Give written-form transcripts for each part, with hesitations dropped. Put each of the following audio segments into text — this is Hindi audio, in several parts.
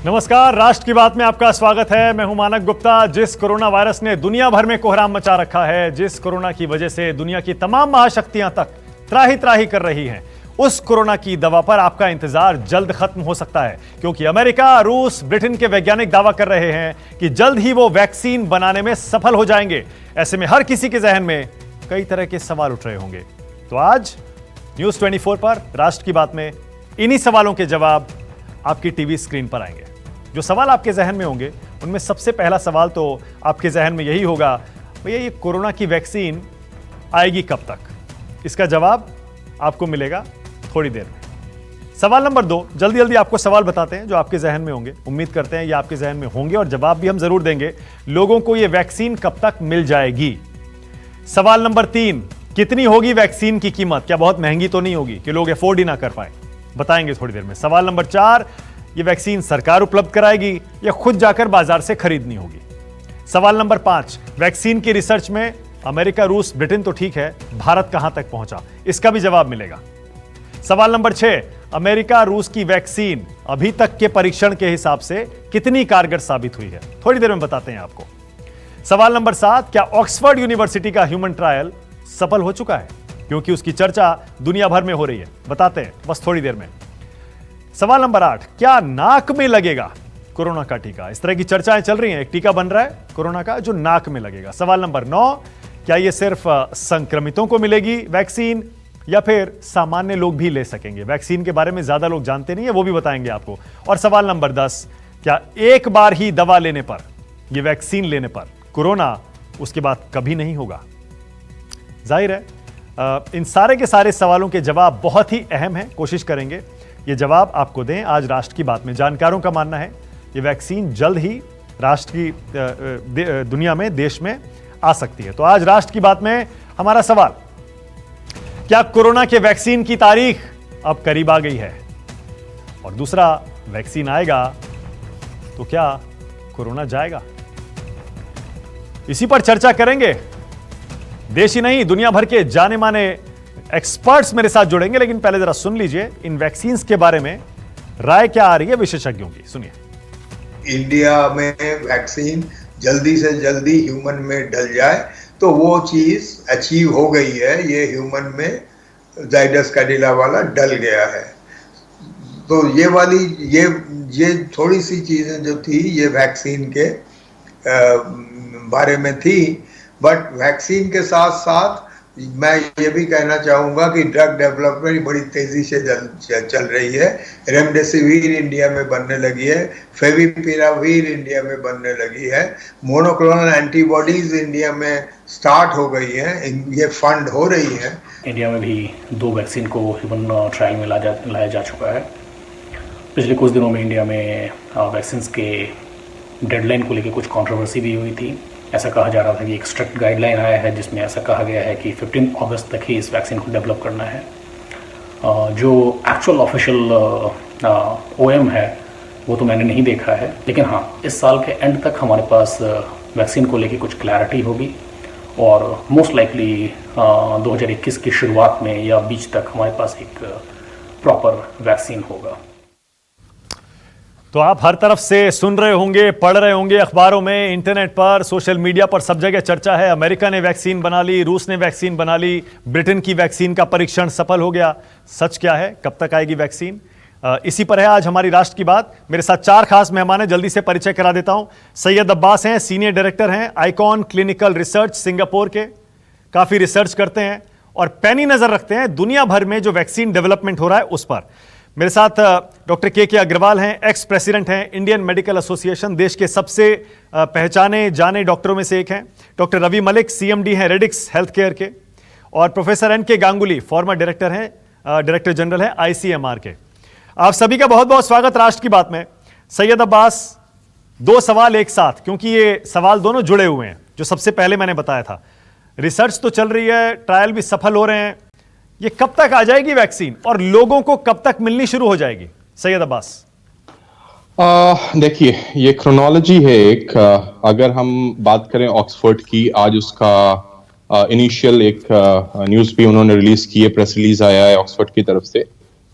नमस्कार, राष्ट्र की बात में आपका स्वागत है। मैं हूं मानक गुप्ता। जिस कोरोना वायरस ने दुनिया भर में कोहराम मचा रखा है, जिस कोरोना की वजह से दुनिया की तमाम महाशक्तियां तक त्राही त्राही कर रही हैं, उस कोरोना की दवा पर आपका इंतजार जल्द खत्म हो सकता है, क्योंकि अमेरिका, रूस, ब्रिटेन के वैज्ञानिक दावा कर रहे हैं कि जल्द ही वो वैक्सीन बनाने में सफल हो जाएंगे। ऐसे में हर किसी के जहन में कई तरह के सवाल उठ रहे होंगे। तो आज न्यूज 24 पर राष्ट्र की बात में इन्हीं सवालों के जवाब आपकी टीवी स्क्रीन पर आएंगे। जो सवाल आपके जहन में होंगे उनमें सबसे पहला सवाल तो आपके जहन में यही होगा, भैया ये कोरोना की वैक्सीन आएगी कब तक? इसका जवाब आपको मिलेगा थोड़ी देर में। सवाल नंबर 2, जल्दी जल्दी आपको सवाल बताते हैं जो आपके जहन में होंगे। उम्मीद करते हैं ये आपके जहन में होंगे और जवाब भी हम जरूर देंगे। लोगों को ये वैक्सीन कब तक मिल जाएगी? सवाल नंबर 3, कितनी होगी वैक्सीन की कीमत? क्या बहुत महंगी तो नहीं होगी कि लोग अफोर्ड ही ना कर पाए? बताएंगे थोड़ी देर में। सवाल नंबर 4, ये वैक्सीन सरकार उपलब्ध कराएगी या खुद जाकर बाजार से खरीदनी होगी? सवाल नंबर 5, वैक्सीन की रिसर्च में अमेरिका, रूस, ब्रिटेन तो ठीक है, भारत कहां तक पहुंचा? इसका भी जवाब मिलेगा। सवाल नंबर 6, अमेरिका, रूस की वैक्सीन अभी तक के परीक्षण के हिसाब से कितनी कारगर साबित हुई है? थोड़ी देर में बताते हैं आपको। सवाल नंबर 7, क्या ऑक्सफोर्ड यूनिवर्सिटी का ह्यूमन ट्रायल सफल हो चुका है? क्योंकि उसकी चर्चा दुनिया भर में हो रही है, बताते हैं बस थोड़ी देर में। सवाल नंबर 8, क्या नाक में लगेगा कोरोना का टीका? इस तरह की चर्चाएं चल रही हैं, एक टीका बन रहा है कोरोना का जो नाक में लगेगा। सवाल नंबर 9, क्या यह सिर्फ संक्रमितों को मिलेगी वैक्सीन या फिर सामान्य लोग भी ले सकेंगे? वैक्सीन के बारे में ज्यादा लोग जानते नहीं है, वो भी बताएंगे आपको। और सवाल नंबर 10, क्या एक बार ही दवा लेने पर, यह वैक्सीन लेने पर कोरोना उसके बाद कभी नहीं होगा? जाहिर है इन सारे के सारे सवालों के जवाब बहुत ही अहम हैं। कोशिश करेंगे ये जवाब आपको दें आज राष्ट्र की बात में। जानकारों का मानना है ये वैक्सीन जल्द ही राष्ट्र की दुनिया में, देश में आ सकती है। तो आज राष्ट्र की बात में हमारा सवाल, क्या कोरोना के वैक्सीन की तारीख अब करीब आ गई है? और दूसरा, वैक्सीन आएगा तो क्या कोरोना जाएगा? इसी पर चर्चा करेंगे। देश ही नहीं, दुनिया भर के जाने माने एक्सपर्ट्स मेरे साथ जुड़ेंगे, लेकिन पहले जरा सुन लीजिए इन वैक्सीन्स के बारे में राय क्या आ रही है विशेषज्ञों की। सुनिए। इंडिया में वैक्सीन जल्दी से जल्दी ह्यूमन में डल जाए तो वो चीज अचीव हो गई है। ये ह्यूमन में जाइडस कैडिला वाला डल गया है। तो ये वाली ये थोड़ी सी चीजें जो थी ये वैक्सीन के बारे में थी। बट वैक्सीन के साथ साथ मैं ये भी कहना चाहूँगा कि ड्रग डेवलपमेंट बड़ी तेज़ी से चल रही है। रेमडेसिविर इंडिया में बनने लगी है, फेविपिराविर इंडिया में बनने लगी है, मोनोक्लोनल एंटीबॉडीज़ इंडिया में स्टार्ट हो गई हैं, ये फंड हो रही है। इंडिया में भी 2 वैक्सीन को ह्यूमन ट्रायल में लाया जा चुका है। पिछले कुछ दिनों में इंडिया में वैक्सीन के डेडलाइन को लेकर कुछ कंट्रोवर्सी भी हुई थी। ऐसा कहा जा रहा था कि एक स्ट्रिक्ट गाइडलाइन आया है जिसमें ऐसा कहा गया है कि 15 अगस्त तक ही इस वैक्सीन को डेवलप करना है। जो एक्चुअल ऑफिशियल OM है वो तो मैंने नहीं देखा है, लेकिन हाँ, इस साल के एंड तक हमारे पास वैक्सीन को लेकर कुछ क्लैरिटी होगी और मोस्ट लाइकली 2021 की शुरुआत में या बीच तक हमारे पास एक प्रॉपर वैक्सीन होगा। तो आप हर तरफ से सुन रहे होंगे, पढ़ रहे होंगे अखबारों में, इंटरनेट पर, सोशल मीडिया पर, सब जगह चर्चा है। अमेरिका ने वैक्सीन बना ली, रूस ने वैक्सीन बना ली, ब्रिटेन की वैक्सीन का परीक्षण सफल हो गया। सच क्या है? कब तक आएगी वैक्सीन? इसी पर है आज हमारी राष्ट्र की बात। मेरे साथ 4 खास मेहमान हैं, जल्दी से परिचय करा देता हूं। सैयद अब्बास हैं, सीनियर डायरेक्टर हैं आइकॉन क्लिनिकल रिसर्च सिंगापुर के, काफी रिसर्च करते हैं और पैनी नजर रखते हैं दुनिया भर में जो वैक्सीन डेवलपमेंट हो रहा है उस पर। मेरे साथ डॉक्टर के अग्रवाल हैं, एक्स प्रेसिडेंट हैं इंडियन मेडिकल एसोसिएशन, देश के सबसे पहचाने जाने डॉक्टरों में से एक हैं। डॉक्टर रवि मलिक, CMD हैं रेडिक्स हेल्थ केयर के। और professor NK Ganguly, farmer director हैं, डायरेक्टर जनरल हैं ICMR के। आप सभी का बहुत बहुत स्वागत राष्ट्र की बात में। सैयद अब्बास, 2 सवाल एक साथ, क्योंकि ये सवाल दोनों जुड़े हुए हैं। जो सबसे पहले मैंने बताया था, रिसर्च तो चल रही है, ट्रायल भी सफल हो रहे हैं, ये कब तक आ जाएगी वैक्सीन और लोगों को कब तक मिलनी शुरू हो जाएगी? सैयद अब्बास। देखिए, ये क्रोनोलॉजी है एक। अगर हम बात करें ऑक्सफोर्ड की, आज उसका इनिशियल एक न्यूज़ भी उन्होंने रिलीज की है, प्रेस रिलीज आया है ऑक्सफोर्ड की तरफ से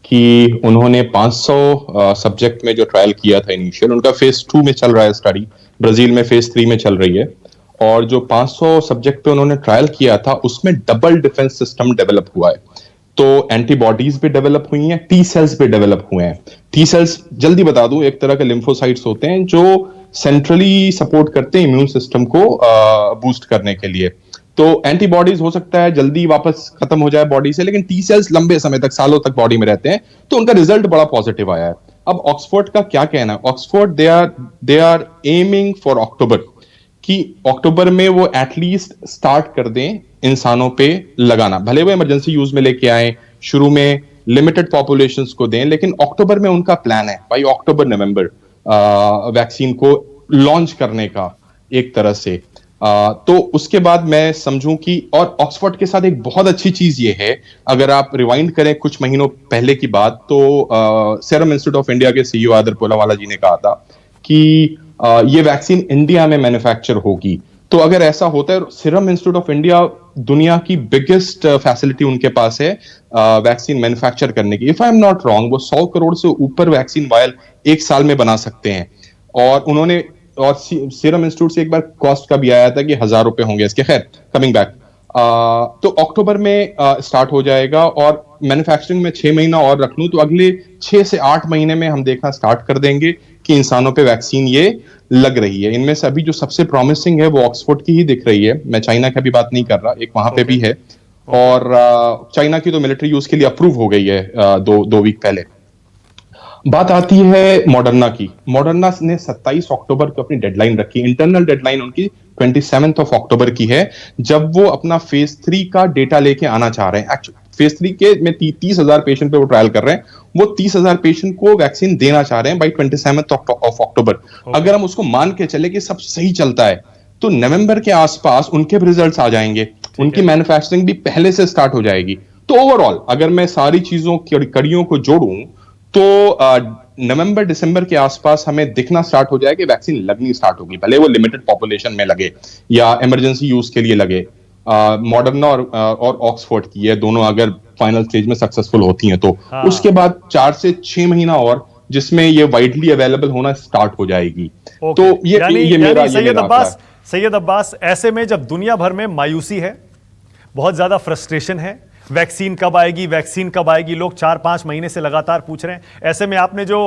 कि उन्होंने 500 सब्जेक्ट में जो ट्रायल किया था इनिशियल, उनका फेज 2 में चल रहा है स्टडी, ब्राजील में फेज 3 में चल रही है, और जो 500 सब्जेक्ट पे उन्होंने ट्रायल किया था उसमें डबल डिफेंस सिस्टम डेवलप हुआ है। तो एंटीबॉडीज भी डेवलप हुई हैं, टी सेल्स भी डेवलप हुए हैं। टी सेल्स जल्दी बता दूं, एक तरह के लिम्फोसाइट्स होते हैं जो सेंट्रली सपोर्ट करते हैं इम्यून सिस्टम को बूस्ट करने के लिए। तो एंटीबॉडीज हो सकता है जल्दी वापस खत्म हो जाए बॉडी से, लेकिन टी सेल्स लंबे समय तक, सालों तक बॉडी में रहते हैं, तो उनका रिजल्ट बड़ा पॉजिटिव आया है। अब ऑक्सफोर्ड का क्या कहना है? Oxford they are aiming for October, कि अक्टूबर में वो एटलीस्ट स्टार्ट कर दें इंसानों पे लगाना, भले वो इमरजेंसी यूज में लेके आए, शुरू में लिमिटेड पॉपुलेशंस को दें, लेकिन अक्टूबर में उनका प्लान है भाई, अक्टूबर नवंबर वैक्सीन को लॉन्च करने का एक तरह से। तो उसके बाद मैं समझूं कि, और ऑक्सफोर्ड के साथ एक बहुत अच्छी चीज ये है, अगर आप रिवाइंड करें कुछ महीनों पहले की बात, तो सीरम इंस्टीट्यूट ऑफ इंडिया के सीईओ आदर पूनावाला जी ने कहा था कि ये वैक्सीन इंडिया में मैन्युफैक्चर होगी। तो अगर ऐसा होता है, सीरम इंस्टीट्यूट ऑफ इंडिया दुनिया की बिगेस्ट फैसिलिटी उनके पास है वैक्सीन मैन्युफैक्चर करने की। If I am not wrong, वो 100 करोड़ से ऊपर वैक्सीन वायल एक साल में बना सकते हैं। और उन्होंने, और सीरम इंस्टीट्यूट से एक बार कॉस्ट का भी आया था कि ₹1000 होंगे इसके। खैर, कमिंग बैक, तो अक्टूबर में स्टार्ट हो जाएगा, और मैन्युफैक्चरिंग में 6 महीना और रख लूं तो अगले 6 से 8 महीने में हम देखना स्टार्ट कर देंगे कि इंसानों पे वैक्सीन ये लग रही है। इनमें से अभी जो सबसे प्रॉमिसिंग है वो ऑक्सफोर्ड की ही दिख रही है। मैं चाइना की भी बात नहीं कर रहा, एक वहां पे भी है, और चाइना की तो मिलिट्री यूज के लिए अप्रूव हो गई है दो वीक पहले। बात आती है मॉडर्ना की। मॉडर्ना ने 27 अक्टूबर को अपनी डेडलाइन रखी। इंटरनल डेडलाइन उनकी 27 अक्टूबर की है, जब वो अपना फेज 3 का डेटा लेके आना चाह रहे हैं। एक्चुअली फेज 3 के में 30,000 पेशेंट पे वो ट्रायल कर रहे हैं, वो 30,000 पेशेंट को वैक्सीन देना चाह रहे हैं बाई 27 ऑफ अक्टूबर। अगर हम उसको मान के चले कि सब सही चलता है, तो नवंबर के आसपास उनके भी रिजल्ट्स आ जाएंगे, उनकी मैन्युफैक्चरिंग भी पहले से स्टार्ट हो जाएगी। तो ओवरऑल अगर मैं सारी चीजों की कड़ियों को जोड़ूं, तो नवंबर दिसंबर के आसपास हमें दिखना स्टार्ट हो जाए कि वैक्सीन लगनी स्टार्ट होगी, भले वो लिमिटेड पॉपुलेशन में लगे या इमरजेंसी यूज के लिए लगे। मॉडर्ना और ऑक्सफोर्ड की, ये दोनों अगर फाइनल स्टेज में सक्सेसफुल होती हैं तो उसके बाद 4 से 6 महीना और, जिसमें ये वाइडली अवेलेबल होना स्टार्ट हो जाएगी। तो ये मेरा सैयद अब्बास, ऐसे में जब दुनिया भर में मायूसी है, बहुत ज्यादा फ्रस्ट्रेशन है, वैक्सीन कब आएगी, वैक्सीन कब आएगी, लोग 4-5 महीने से लगातार पूछ रहे हैं, ऐसे में आपने जो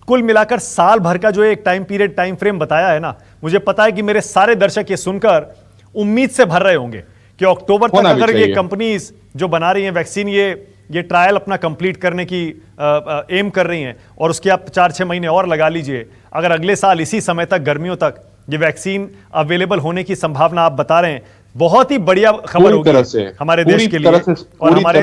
कुल मिलाकर साल भर का जो एक टाइम फ्रेम बताया है ना, मुझे पता है कि मेरे सारे दर्शक ये सुनकर उम्मीद से भर रहे होंगे कि अक्टूबर तक अगर ये कंपनीज जो बना रही हैं वैक्सीन, ये ट्रायल अपना कंप्लीट करने की एम कर रही हैं, और उसके आप 4-6 महीने और लगा लीजिए, अगर अगले साल इसी समय तक, गर्मियों तक ये वैक्सीन अवेलेबल होने की संभावना आप बता रहे हैं, बहुत ही बढ़िया खबर होगी हमारे देश के लिए और हमारी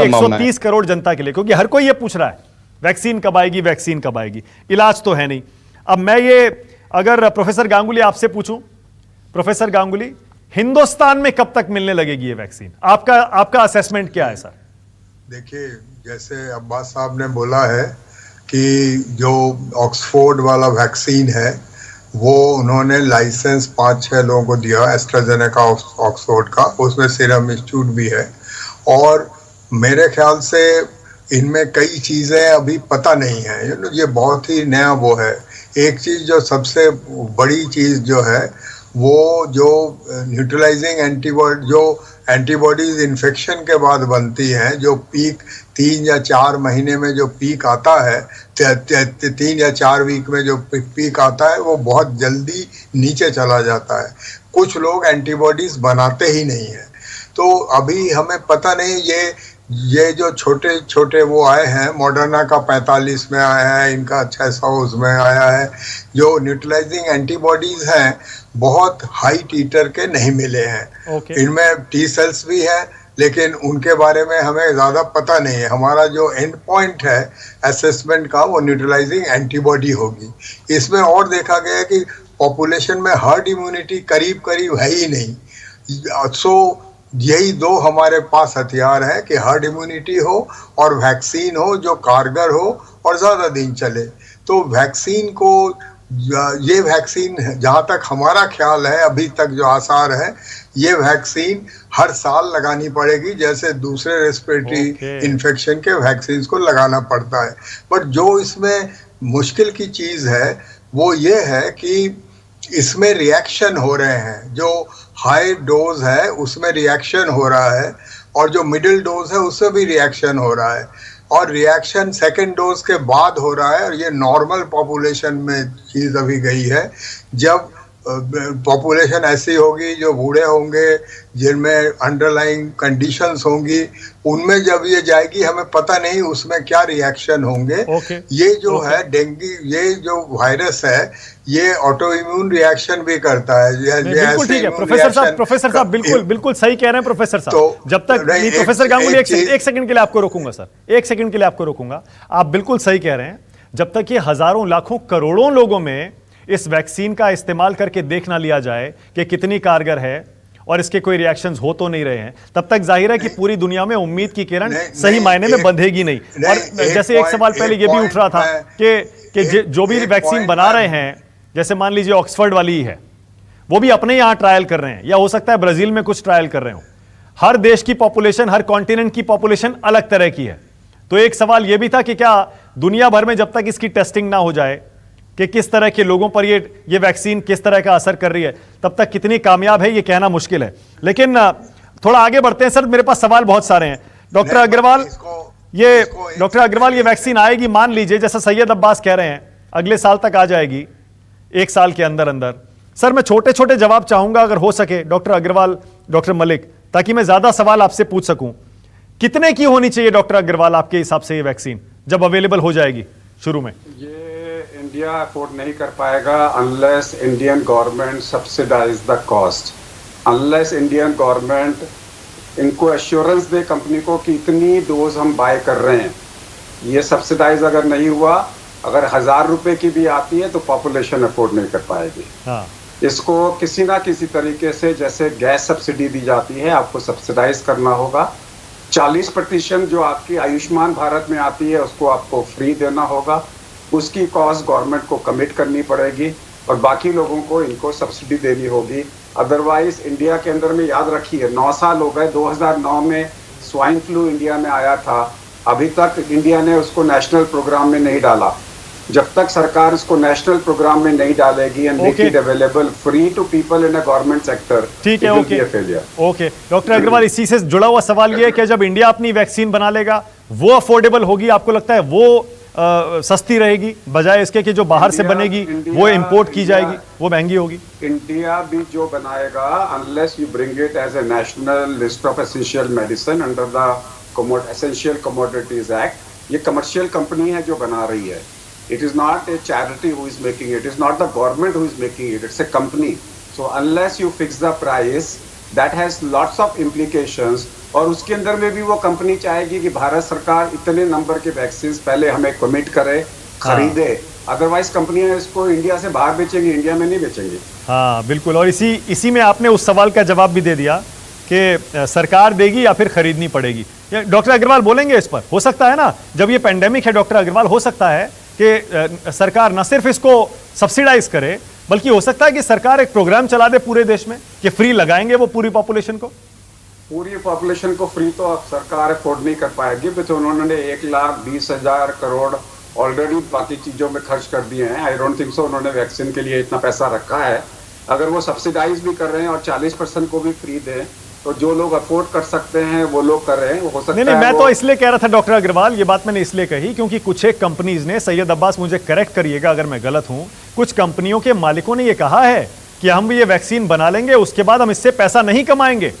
130 करोड़ जनता के लिए, क्योंकि हर कोई ये पूछ रहा है वैक्सीन कब आएगी, वैक्सीन कब आएगी। इलाज तो है नहीं। अब मैं ये अगर प्रोफेसर गांगुली आपसे पूछूं, प्रोफेसर गांगुली, हिंदुस्तान में कब तक मिलने लगेगी ये वैक्सीन? आपका असेसमेंट क्या है सर? देखिए, जैसे अब्बास साहब ने बोला है कि जो ऑक्सफोर्ड वाला वैक्सीन है वो उन्होंने लाइसेंस 5-6 लोगों को दिया, एस्ट्राजेनेका ऑक्सफोर्ड का, उसमें सीरम इंस्टीट्यूट भी है, और मेरे ख्याल से इनमें कई चीज़ें अभी पता नहीं है। ये बहुत ही नया वो है। एक चीज़ जो सबसे बड़ी चीज़ जो है, वो जो न्यूट्रलाइजिंग एंटीबॉडी, जो एंटीबॉडीज इन्फेक्शन के बाद बनती हैं, जो पीक 3 या 4 महीने में जो पीक आता है, 3 या 4 वीक में जो पीक आता है, वो बहुत जल्दी नीचे चला जाता है। कुछ लोग एंटीबॉडीज बनाते ही नहीं हैं। तो अभी हमें पता नहीं, ये जो छोटे छोटे वो आए हैं, मॉडर्ना का 45 में आया है, इनका 600 उसमें आया है, जो न्यूट्रलाइजिंग एंटीबॉडीज हैं बहुत हाई टीटर के नहीं मिले हैं। इनमें टी सेल्स भी हैं, लेकिन उनके बारे में हमें ज़्यादा पता नहीं है। हमारा जो एंड पॉइंट है असेसमेंट का, वो न्यूट्रलाइजिंग एंटीबॉडी होगी। इसमें और देखा गया है कि पॉपुलेशन में हर्ड इम्यूनिटी करीब करीब है ही नहीं। सो यही 2 हमारे पास हथियार हैं कि हर्ड इम्यूनिटी हो और वैक्सीन हो जो कारगर हो और ज़्यादा दिन चले। तो वैक्सीन को, ये वैक्सीन जहाँ तक हमारा ख्याल है, अभी तक जो आसार है ये वैक्सीन हर साल लगानी पड़ेगी, जैसे दूसरे रेस्पिरेटरी इन्फेक्शन के वैक्सीन को लगाना पड़ता है। बट जो इसमें मुश्किल की चीज़ है वो ये है कि इसमें रिएक्शन हो रहे हैं। जो हाई डोज है उसमें रिएक्शन हो रहा है, और जो मिडिल डोज है उससे भी रिएक्शन हो रहा है, और रिएक्शन सेकेंड डोज के बाद हो रहा है। और ये नॉर्मल पॉपुलेशन में चीज़ अभी गई है। जब पॉपुलेशन ऐसी होगी जो बूढ़े होंगे, जिनमें अंडरलाइंग कंडीशंस होंगी, उनमें जब ये जाएगी हमें पता नहीं उसमें क्या रिएक्शन होंगे। ये जो है डेंगू, ये जो वायरस है ये ऑटो इम्यून रिएक्शन भी करता है। बिल्कुल ठीक है प्रोफेसर साहब बिल्कुल सही कह रहे हैं प्रोफेसर साहब। तो जब तक नहीं प्रोफेसर गांगुली एक सेकंड के लिए आपको रोकूंगा सर, एक सेकंड के लिए आपको रोकूंगा। आप बिल्कुल सही कह रहे हैं। जब तक ये हजारों लाखों करोड़ों लोगों में इस वैक्सीन का इस्तेमाल करके देख ना लिया जाए कि कितनी कारगर है और इसके कोई रिएक्शंस हो तो नहीं रहे हैं, तब तक जाहिर है कि पूरी दुनिया में उम्मीद की किरण सही मायने में बंधेगी नहीं। और जैसे एक सवाल पहले ये भी उठ रहा था कि जो भी वैक्सीन बना रहे हैं, जैसे मान लीजिए ऑक्सफर्ड वाली है, वो भी अपने यहां ट्रायल कर रहे हैं, या हो सकता है ब्राजील में कुछ ट्रायल कर रहे हो। हर देश की पॉपुलेशन, हर कॉन्टिनेंट की पॉपुलेशन अलग तरह की है। तो एक सवाल यह भी था कि क्या दुनिया भर में जब तक इसकी टेस्टिंग ना हो जाए कि किस तरह के लोगों पर ये वैक्सीन किस तरह का असर कर रही है, तब तक कितनी कामयाब है ये कहना मुश्किल है। लेकिन थोड़ा आगे बढ़ते हैं सर, मेरे पास सवाल बहुत सारे हैं। डॉक्टर अग्रवाल, ये वैक्सीन आएगी, मान लीजिए जैसा सैयद अब्बास कह रहे हैं अगले साल तक आ जाएगी, एक साल के अंदर अंदर। सर मैं छोटे छोटे जवाब चाहूंगा अगर हो सके, डॉक्टर अग्रवाल, डॉक्टर मलिक, ताकि मैं ज्यादा सवाल आपसे पूछ सकूं। कितने की होनी चाहिए डॉक्टर अग्रवाल आपके हिसाब से ये वैक्सीन जब अवेलेबल हो जाएगी शुरू में? इंडिया अफोर्ड नहीं कर पाएगा unless Indian government subsidize the cost, unless Indian government इनको एश्योरेंस दे कंपनी को कि इतनी डोज हम बाय कर रहे हैं। ये सब्सिडाइज अगर नहीं हुआ, अगर 1000 रुपए की भी आती है तो पॉपुलेशन अफोर्ड नहीं कर पाएगी। इसको किसी ना किसी तरीके से, जैसे गैस सब्सिडी दी जाती है, आपको सब्सिडाइज करना होगा। 40% जो आपकी आयुष्मान भारत में आती है उसको आपको फ्री देना होगा, उसकी कॉस्ट गवर्नमेंट को कमिट करनी पड़ेगी, और बाकी लोगों को इनको सब्सिडी देनी होगी। अदरवाइज इंडिया के अंदर में, याद रखिए 9 साल हो गए, 2009 में स्वाइन फ्लू इंडिया में आया था, अभी तक इंडिया ने उसको नेशनल प्रोग्राम में नहीं डाला। जब तक सरकार इसको नेशनल प्रोग्राम में नहीं डालेगी and make it available free to people in a government sector, ठीक है, ओके डॉक्टर अग्रवाल, इसी से जुड़ा हुआ सवाल ये है कि जब इंडिया अपनी वैक्सीन बना लेगा वो अफोर्डेबल होगी, आपको लगता है वो सस्ती रहेगी बजाय इसके कि जो बाहर से बनेगी वो इंपोर्ट की जाएगी, वो महंगी होगी? इंडिया भी जो बनाएगा, unless you bring it as a national list of essential medicine under the essential commodities act, ये कमर्शियल कंपनी है जो बना रही है। It is not a charity who is making it. It is not the government who is making it. It's a company. So unless you fix the price, that has lots of implications. और उसके अंदर में भी वो कंपनी चाहेगी कि भारत सरकार इतने नंबर के वैक्सीन पहले हमें कमिट करे, खरीदे। अदरवाइज कंपनियां इसको इंडिया से बाहर बेचेंगी, इंडिया में नहीं बेचेंगी। हाँ बिल्कुल, और इसी में आपने उस सवाल का जवाब भी दे दिया कि सरकार देगी या फिर खरीदनी पड़ेगी। डॉक्टर अग्रवाल बोलेंगे इस पर? हो सकता है ना, जब ये पेंडेमिक है डॉक्टर अग्रवाल, हो सकता है कि सरकार न सिर्फ इसको सब्सिडाइज करे, बल्कि हो सकता है कि सरकार एक प्रोग्राम चला दे पूरे देश में कि फ्री लगाएंगे वो पूरी पॉपुलेशन को। पूरी पॉपुलेशन को फ्री तो अब सरकार अफोर्ड नहीं कर पाएगी, तो उन्होंने 1,20,000 करोड़ ऑलरेडी बाकी चीजों में खर्च कर दिए हैं। आई डोंट थिंक सो उन्होंने वैक्सीन के लिए इतना पैसा रखा है। अगर वो सब्सिडाइज भी कर रहे हैं और 40% को भी फ्री दें, तो जो लोग अफोर्ड कर सकते हैं वो लोग कर रहे हैं। हो सकता नहीं, मैं तो इसलिए कह रहा था डॉक्टर अग्रवाल, ये बात मैंने इसलिए कही क्योंकि कुछ एक कंपनीज ने, सैयद अब्बास मुझे करेक्ट करिएगा अगर मैं गलत हूं, कुछ कंपनियों के मालिकों ने ये कहा है कि हम ये वैक्सीन बना लेंगे, उसके बाद हम इससे पैसा नहीं कमाएंगे।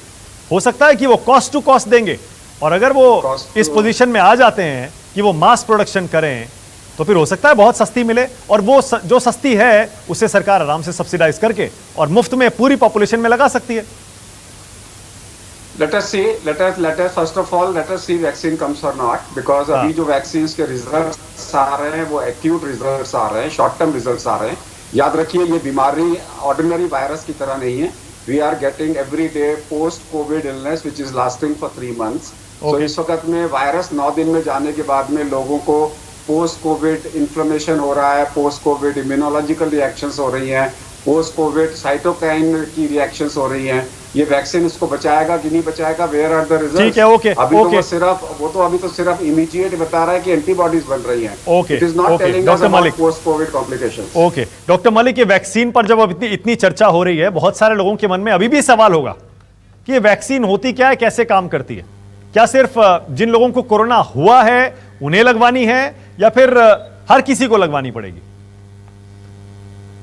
हो सकता है कि वो कॉस्ट टू कॉस्ट देंगे, और अगर वो इस पोजीशन में आ जाते हैं कि वो मास प्रोडक्शन करें, तो फिर हो सकता है बहुत सस्ती मिले, और वो जो सस्ती है उससे सरकार आराम से सब्सिडाइज करके और मुफ्त में पूरी पॉपुलेशन में लगा सकती है। Let us first of all let us see vaccine comes or not, because अभी जो vaccines के results आ रहे हैं वो acute results आ रहे हैं, short term results आ रहे हैं। याद रखिए ये बीमारी ordinary virus की तरह नहीं है। We are getting every day post COVID illness which is lasting for 3 months. So इस वक्त में वायरस 9 दिन में जाने के बाद में लोगों को पोस्ट कोविड इन्फ्लेमेशन हो रहा है, पोस्ट कोविड इम्यूनोलॉजिकल रिएक्शंस हो रही हैं, पोस्ट कोविड साइटोकाइन की रिएक्शंस हो रही हैं। ये वैक्सीन इसको बचाएगा कि नहीं बचाएगा, वेयर आर द रिजल्ट्स। ठीक है, ओके, अभी ओके। तो अभी तो सिर्फ इमीडिएट बता रहा है कि एंटीबॉडीज बन रही हैं। Okay, it is not okay, telling doctor us Malik. About post Covid complications. Okay doctor Malik, ये वैक्सीन पर जब अब इतनी चर्चा हो रही है, बहुत सारे लोगों के मन में अभी भी सवाल होगा कि ये वैक्सीन होती क्या है, कैसे काम करती है? क्या सिर्फ जिन लोगों को कोरोना हुआ है उन्हें लगवानी है या फिर हर किसी को लगवानी पड़ेगी?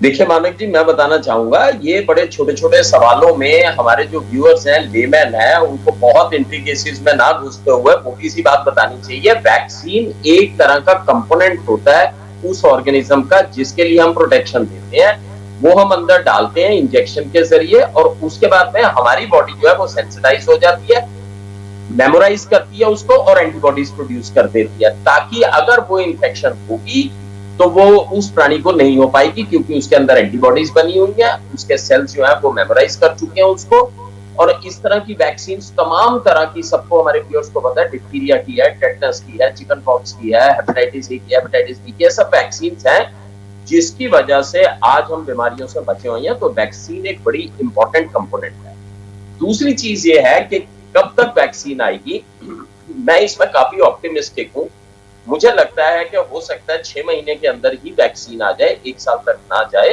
देखिए मानक जी, मैं बताना चाहूंगा, ये बड़े छोटे छोटे सवालों में हमारे जो व्यूअर्स हैं, लेमैन हैं, उनको बहुत इंट्रिकेसीज में ना घुसते हुए मोटी सी बात बतानी चाहिए। वैक्सीन एक तरह का कंपोनेंट होता है उस ऑर्गेनिज्म का जिसके लिए हम प्रोटेक्शन देते हैं। वो हम अंदर डालते हैं इंजेक्शन के जरिए और उसके बाद में हमारी बॉडी जो है वो सेंसिटाइज हो जाती है, मेमोराइज करती है उसको और एंटीबॉडीज प्रोड्यूस कर देती है, ताकि अगर वो इन्फेक्शन होगी तो वो उस प्राणी को नहीं हो पाएगी, क्योंकि उसके अंदर एंटीबॉडीज बनी हुई है, उसके सेल्स जो है वो मेमोराइज कर चुके हैं उसको। और इस तरह की वैक्सीन तमाम तरह की, सबको हमारे व्यूअर्स को पता है, डिप्थीरिया की है, टेटनस की है, चिकन पॉक्स की है, हेपेटाइटिस ए की, हेपेटाइटिस बी की है, सब वैक्सीन हैं जिसकी वजह से आज हम बीमारियों से बचे हुए हैं। तो वैक्सीन एक बड़ी इंपॉर्टेंट कंपोनेंट है। दूसरी चीज ये है कि कब तक वैक्सीन आएगी, मैं इसमें काफी ऑप्टिमिस्टिक हूं। मुझे लगता है कि हो सकता है 6 महीने के अंदर ही वैक्सीन आ जाए, 1 साल तक ना जाए।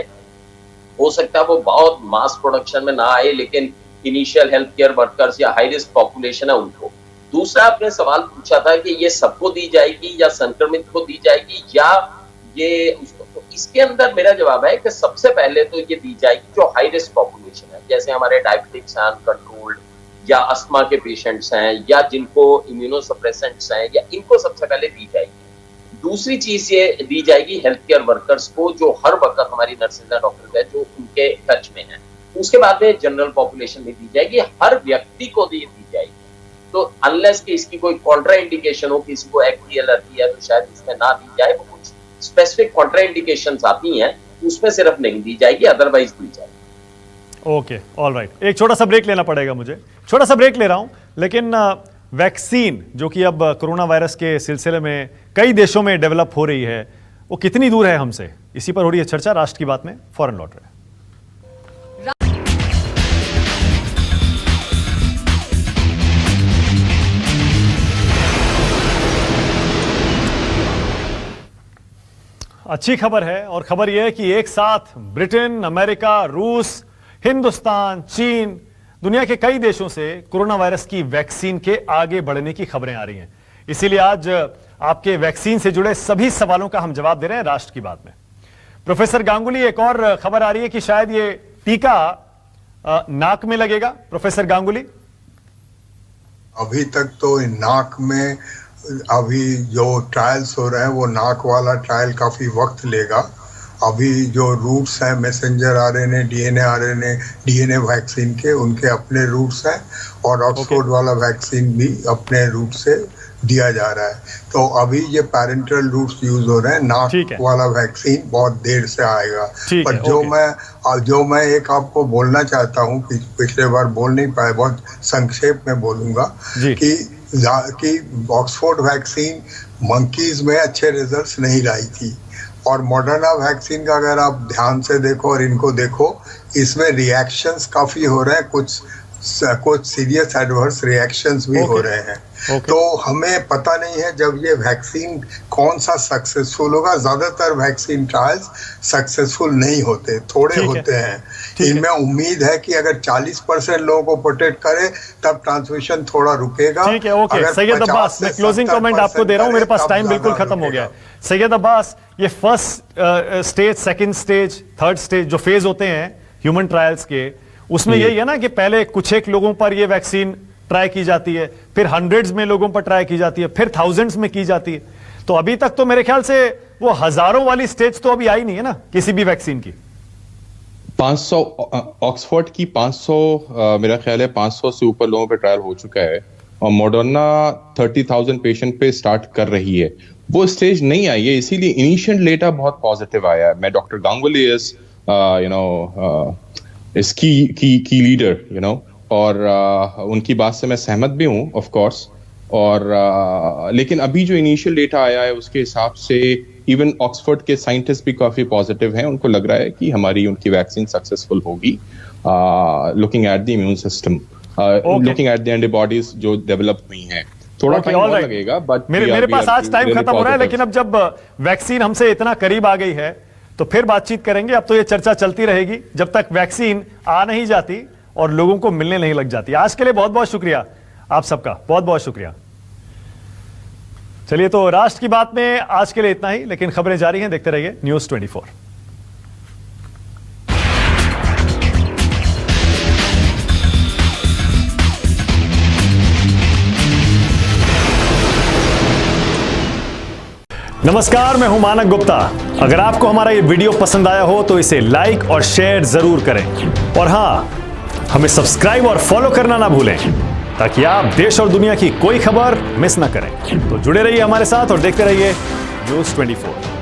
हो सकता है वो बहुत मास प्रोडक्शन में ना आए, लेकिन इनिशियल हेल्थ केयर वर्कर्स या हाई रिस्क पॉपुलेशन है उनको। दूसरा, आपने सवाल पूछा था कि ये सबको दी जाएगी या संक्रमित को दी जाएगी या ये उसको, तो इसके अंदर मेरा जवाब है कि सबसे पहले तो ये दी जाएगी जो हाई रिस्क पॉपुलेशन है, जैसे हमारे डायबिटिक्स हैं अनकंट्रोल्ड, या अस्थमा के पेशेंट्स हैं, या जिनको इम्यूनोसप्रेसेंट्स हैं, या इनको सबसे पहले दी जाएगी। दूसरी चीज ये दी जाएगी हेल्थ केयर वर्कर्स को, जो हर वक्त हमारी नर्सेज हैं, डॉक्टर्स हैं, जो उनके टच में हैं। उसके बाद में जनरल पॉपुलेशन में दी जाएगी, हर व्यक्ति को दी जाएगी। तो अनलेस कि इसकी कोई कॉन्ट्रा इंडिकेशन हो, किसी को एक्ट की एलर्जी है, तो शायद इसमें ना दी जाए। वो कुछ स्पेसिफिक कॉन्ट्रा इंडिकेशंस आती हैं, उसमें सिर्फ नहीं दी जाएगी, अदरवाइज दी जाएगी। Okay, all right. एक छोटा सा ब्रेक लेना पड़ेगा मुझे, छोटा सा ब्रेक ले रहा हूं, लेकिन वैक्सीन जो कि अब कोरोना वायरस के सिलसिले में कई देशों में डेवलप हो रही है, वो कितनी दूर है हमसे, इसी पर हो रही है चर्चा। राष्ट्र की बात में फौरन लौट रहे हैं। अच्छी खबर है, और खबर यह है कि एक साथ ब्रिटेन, अमेरिका, रूस, हिंदुस्तान, चीन, दुनिया के कई देशों से कोरोना वायरस की वैक्सीन के आगे बढ़ने की खबरें आ रही हैं। इसीलिए आज आपके वैक्सीन से जुड़े सभी सवालों का हम जवाब दे रहे हैं राष्ट्र की बात में। प्रोफेसर गांगुली, एक और खबर आ रही है कि शायद ये टीका नाक में लगेगा। प्रोफेसर गांगुली, अभी तक तो नाक में अभी जो ट्रायल्स हो रहे हैं वो नाक वाला ट्रायल काफी वक्त लेगा। अभी जो रूट्स हैं मैसेंजर आरएनए, डीएनए वैक्सीन के, उनके अपने रूट्स हैं, और ऑक्सफोर्ड वाला वैक्सीन भी अपने रूट से दिया जा रहा है। तो अभी ये पैरेंटल रूट्स यूज हो रहे हैं, नाक वाला वैक्सीन बहुत देर से आएगा। पर जो मैं एक आपको बोलना चाहता हूँ, पिछले बार बोल नहीं पाया, बहुत संक्षेप में बोलूंगा कि ऑक्सफोर्ड वैक्सीन मंकीज में अच्छे रिजल्ट्स नहीं लाई थी, और मॉडर्ना वैक्सीन का अगर आप ध्यान से देखो और इनको देखो, इसमें रिएक्शंस काफी हो रहे हैं, कुछ सीरियस एडवर्स रिएक्शंस भी हो रहे हैं। तो हमें पता नहीं है जब ये वैक्सीन कौन सा सक्सेसफुल होगा। ज्यादातर वैक्सीन ट्रायल्स सक्सेसफुल नहीं होते, थोड़े होते हैं। इनमें उम्मीद है कि अगर 40% लोगों को प्रोटेक्ट करे तब ट्रांसमिशन थोड़ा रुकेगा। ठीक है, ओके। सैयद अब्बास, मैं क्लोजिंग कमेंट आपको दे रहा हूं, मेरे पास टाइम बिल्कुल खत्म हो गया है। सैयद अब्बास, ये first stage, second stage, third stage जो फेज होते हैं ह्यूमन ट्रायल्स के, उसमें यही है ना कि पहले कुछ एक लोगों पर ये वैक्सीन ट्राई की जाती है, फिर हंड्रेड्स में लोगों पर ट्राई की जाती है, फिर थाउजेंड्स में की जाती है। तो अभी तक तो मेरे ख्याल से वो हजारों वाली स्टेज तो अभी आई नहीं है ना किसी भी वैक्सीन की। 500 ऑक्सफोर्ड की 500 मेरा ख्याल है 500 से ऊपर लोगों पे ट्रायल हो चुका है, और मॉडर्ना 30,000 पेशेंट पे स्टार्ट कर रही है। वो स्टेज नहीं आई है, इसीलिए इनिशियल डेटा बहुत पॉजिटिव आया है। मैं डॉक्टर गांगुली इज की लीडर, और उनकी बात से मैं सहमत भी हूं ऑफ कोर्स, और लेकिन अभी जो इनिशियल डेटा आया है उसके हिसाब से इवन ऑक्सफोर्ड के साइंटिस्ट भी काफी पॉजिटिव हैं, उनको लग रहा है कि हमारी उनकी वैक्सीन सक्सेसफुल होगी, looking at the immune system, looking at the antibodies जो डेवलप हुई हैं। थोड़ा टाइम और लगेगा, बट मेरे पास आज टाइम खत्म हो रहा है, लेकिन अब जब वैक्सीन हमसे इतना करीब आ गई है तो फिर बातचीत करेंगे। अब तो ये चर्चा चलती रहेगी जब तक वैक्सीन आ नहीं जाती और लोगों को मिलने नहीं लग जाती। आज के लिए बहुत बहुत शुक्रिया आप सबका, बहुत बहुत शुक्रिया। चलिए, तो राष्ट्र की बात में आज के लिए इतना ही, लेकिन खबरें जारी हैं, देखते रहिए न्यूज़ 24। नमस्कार, मैं हूं मानक गुप्ता। अगर आपको हमारा ये वीडियो पसंद आया हो तो इसे लाइक और शेयर जरूर करें, और हां, हमें सब्सक्राइब और फॉलो करना ना भूलें ताकि आप देश और दुनिया की कोई खबर मिस ना करें। तो जुड़े रहिए हमारे साथ और देखते रहिए न्यूज़ 24।